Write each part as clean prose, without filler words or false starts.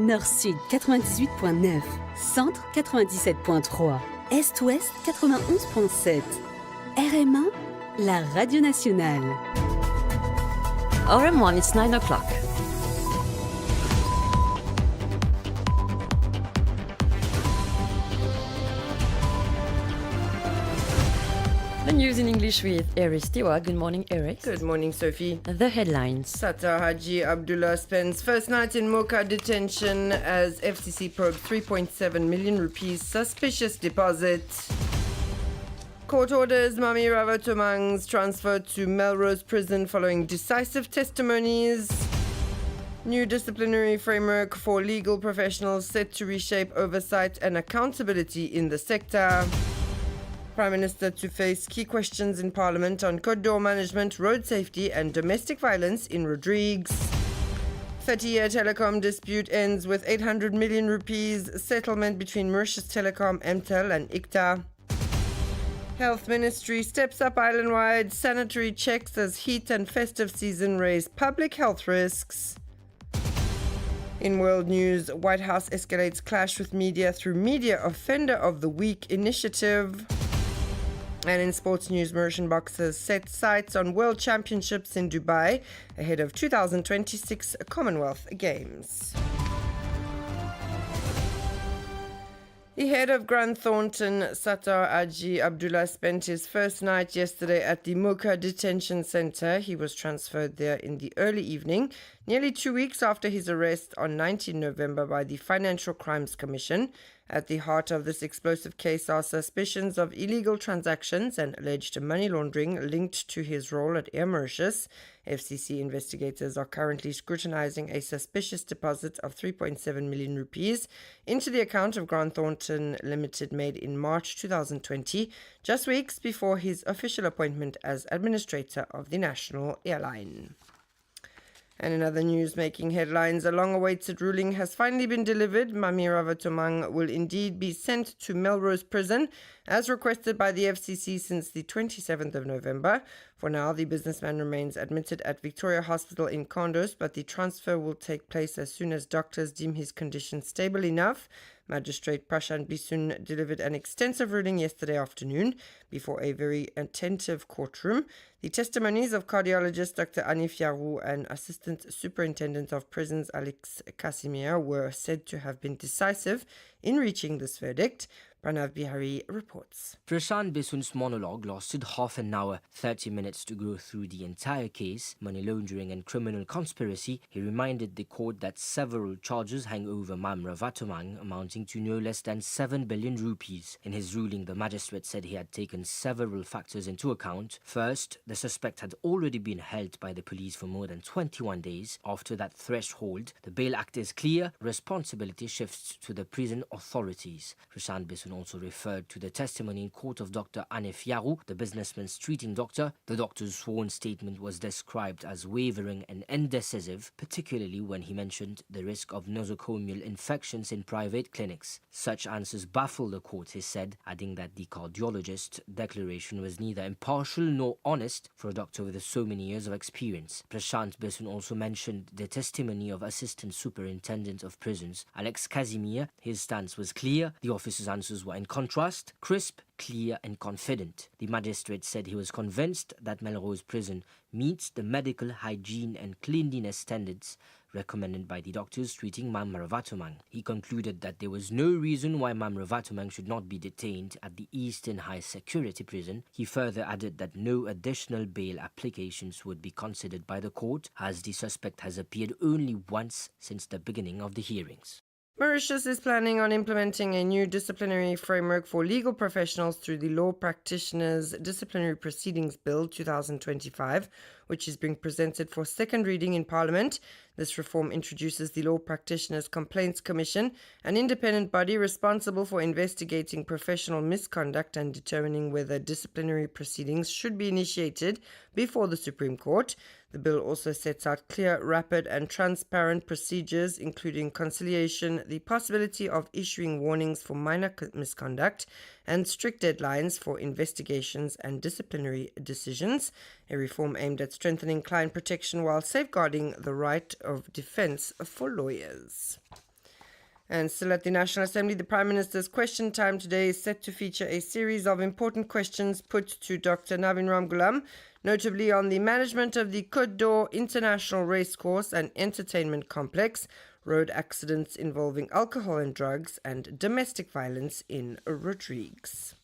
Nord-Sud 98.9, Centre 97.3, Est-Ouest 91.7. RM1, la radio nationale. RM1, it's 9 o'clock. The news in English with Eric Stewart. Good morning, Eric. Good morning, Sophie. The headlines. Sattar Haji Abdullah spends first night in Mocha detention as FCC probes 3.7 million rupees suspicious deposit. Court orders Mami Ravatomang's transfer to Melrose Prison following decisive testimonies. New disciplinary framework for legal professionals set to reshape oversight and accountability in the sector. Prime Minister to face key questions in Parliament on corridor management, road safety and domestic violence in Rodrigues. 30-year telecom dispute ends with 800 million rupees settlement between Mauritius Telecom, MTEL and ICTA. Health Ministry steps up island-wide sanitary checks as heat and festive season raise public health risks. In world news, White House escalates clash with media through Media Offender of the Week initiative. And in sports news, Mauritian boxers set sights on World Championships in Dubai ahead of 2026 Commonwealth Games. The head of Grant Thornton, Sattar Haji Abdullah, spent his first night yesterday at the Mocha Detention Centre. He was transferred there in the early evening, nearly 2 weeks after his arrest on 19 November by the Financial Crimes Commission. At the heart of this explosive case are suspicions of illegal transactions and alleged money laundering linked to his role at Air Mauritius. FCC investigators are currently scrutinizing a suspicious deposit of 3.7 million rupees into the account of Grant Thornton Limited made in March 2020, just weeks before his official appointment as administrator of the national airline. And in other news making headlines, a long-awaited ruling has finally been delivered. Mami Ravatomang will indeed be sent to Melrose Prison, as requested by the FCC since the 27th of November. For now, the businessman remains admitted at Victoria Hospital in Condos, but the transfer will take place as soon as doctors deem his condition stable enough. Magistrate Prashant Bisun delivered an extensive ruling yesterday afternoon before a very attentive courtroom. The testimonies of cardiologist Dr. Anif Yarou and Assistant Superintendent of Prisons Alex Casimir were said to have been decisive in reaching this verdict. Pranav Bihari reports. Prashant Bisun's monologue lasted half an hour, 30 minutes to go through the entire case, money laundering and criminal conspiracy. He reminded the court that several charges hang over Mam Ravatomang, amounting to no less than 7 billion rupees. In his ruling, the magistrate said he had taken several factors into account. First, the suspect had already been held by the police for more than 21 days. After that threshold, the Bail Act is clear, responsibility shifts to the prison authorities. Prashant Bisun also referred to the testimony in court of Dr. Anif Yarou, the businessman's treating doctor. The doctor's sworn statement was described as wavering and indecisive, particularly when he mentioned the risk of nosocomial infections in private clinics. Such answers baffle the court, he said, adding that the cardiologist's declaration was neither impartial nor honest for a doctor with so many years of experience. Prashant Bisun also mentioned the testimony of Assistant Superintendent of Prisons Alex Casimir. His stance was clear. The officer's answers were in contrast, crisp, clear and confident. The magistrate said he was convinced that Melrose Prison meets the medical hygiene and cleanliness standards recommended by the doctors treating Mam Ravatomang. He concluded that there was no reason why Mam Ravatomang should not be detained at the Eastern High Security Prison. He further added that no additional bail applications would be considered by the court, as the suspect has appeared only once since the beginning of the hearings. Mauritius is planning on implementing a new disciplinary framework for legal professionals through the Law Practitioners Disciplinary Proceedings Bill 2025, which is being presented for second reading in Parliament. This reform introduces the Law Practitioners Complaints Commission, an independent body responsible for investigating professional misconduct and determining whether disciplinary proceedings should be initiated before the Supreme Court. The bill also sets out clear, rapid and transparent procedures, including conciliation, the possibility of issuing warnings for minor misconduct, and strict deadlines for investigations and disciplinary decisions. A reform aimed at strengthening client protection while safeguarding the right of defense for lawyers. And still at the National Assembly, the Prime Minister's question time today is set to feature a series of important questions put to Dr. Navin Ramgoolam, notably on the management of the Côte d'Or International Racecourse and Entertainment Complex, road accidents involving alcohol and drugs, and domestic violence in Rodrigues.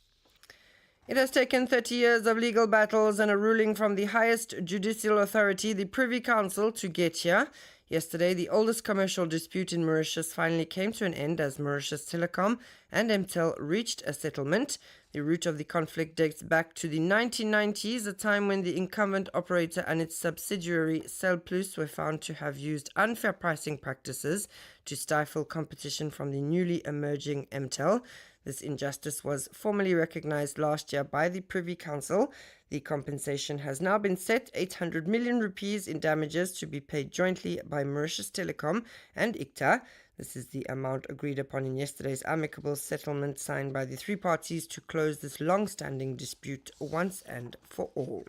It has taken 30 years of legal battles and a ruling from the highest judicial authority, the Privy Council, to get here. Yesterday, the oldest commercial dispute in Mauritius finally came to an end as Mauritius Telecom and MTEL reached a settlement. The root of the conflict dates back to the 1990s, a time when the incumbent operator and its subsidiary Cell Plus were found to have used unfair pricing practices to stifle competition from the newly emerging MTEL. This injustice was formally recognized last year by the Privy Council. The compensation has now been set, 800 million rupees in damages to be paid jointly by Mauritius Telecom and ICTA. This is the amount agreed upon in yesterday's amicable settlement signed by the three parties to close this long-standing dispute once and for all.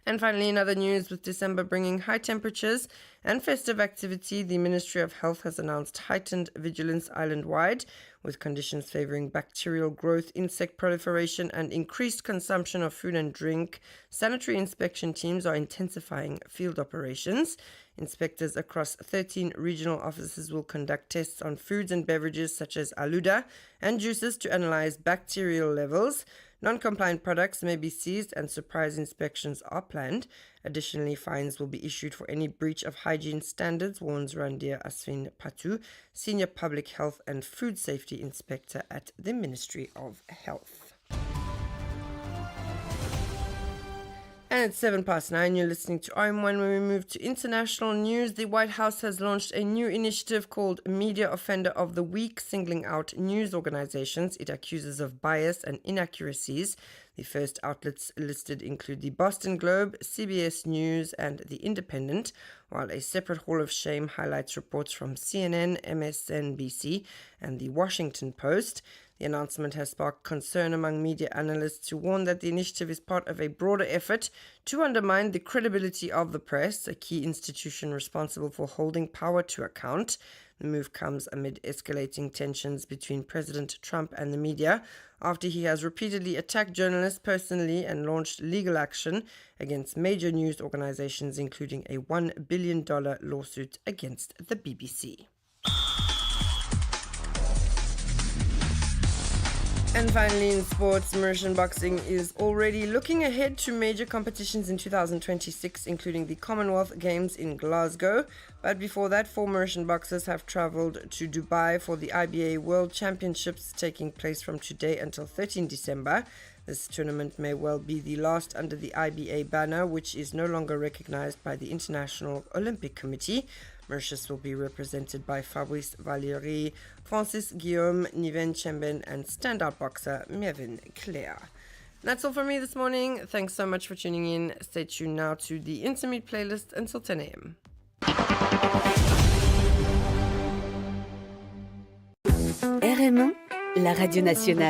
And finally, in other news, with December bringing high temperatures and festive activity, the Ministry of Health has announced heightened vigilance island-wide, with conditions favouring bacterial growth, insect proliferation, and increased consumption of food and drink. Sanitary inspection teams are intensifying field operations. Inspectors across 13 regional offices will conduct tests on foods and beverages such as aluda and juices to analyse bacterial levels. Non-compliant products may be seized and surprise inspections are planned. Additionally, fines will be issued for any breach of hygiene standards, warns Randir Aswin Patu, Senior Public Health and Food Safety Inspector at the Ministry of Health. And it's 9:07. You're listening to RM1. When we move to international news, the White House has launched a new initiative called Media Offender of the Week, singling out news organizations it accuses of bias and inaccuracies. The first outlets listed include the Boston Globe, CBS News, and The Independent, while a separate Hall of Shame highlights reports from CNN, MSNBC, and The Washington Post. The announcement has sparked concern among media analysts who warn that the initiative is part of a broader effort to undermine the credibility of the press, a key institution responsible for holding power to account. The move comes amid escalating tensions between President Trump and the media after he has repeatedly attacked journalists personally and launched legal action against major news organizations, including a $1 billion lawsuit against the BBC. And finally, in sports, Mauritian boxing is already looking ahead to major competitions in 2026, including the Commonwealth Games in Glasgow. But before that, 4 Mauritian boxers have travelled to Dubai for the IBA World Championships taking place from today until 13 December. This tournament may well be the last under the IBA banner, which is no longer recognized by the International Olympic Committee. Mauritius will be represented by Fabrice Valéry, Francis Guillaume, Niven Chemben, and standout boxer Mervyn Clare. That's all from me this morning. Thanks so much for tuning in. Stay tuned now to the Intermeet playlist until 10 a.m. RM1, la radio nationale.